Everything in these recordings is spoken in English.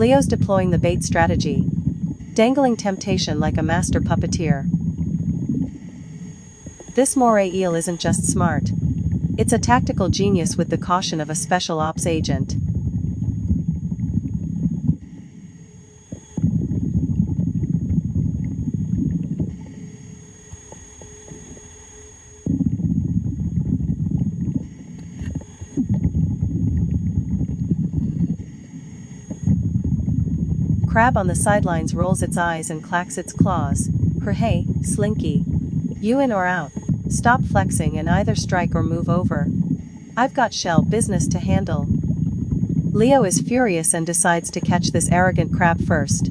Leo's deploying the bait strategy, dangling temptation like a master puppeteer. This moray eel isn't just smart. It's a tactical genius with the caution of a special ops agent. Crab on the sidelines rolls its eyes and clacks its claws. Hey, Slinky. You in or out? Stop flexing and either strike or move over. I've got shell business to handle. Leo is furious and decides to catch this arrogant crab first.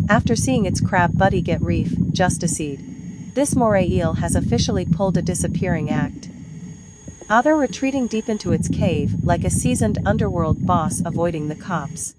After seeing its crab buddy get justiced, this moray eel has officially pulled a disappearing act. Either retreating deep into its cave like a seasoned underworld boss avoiding the cops.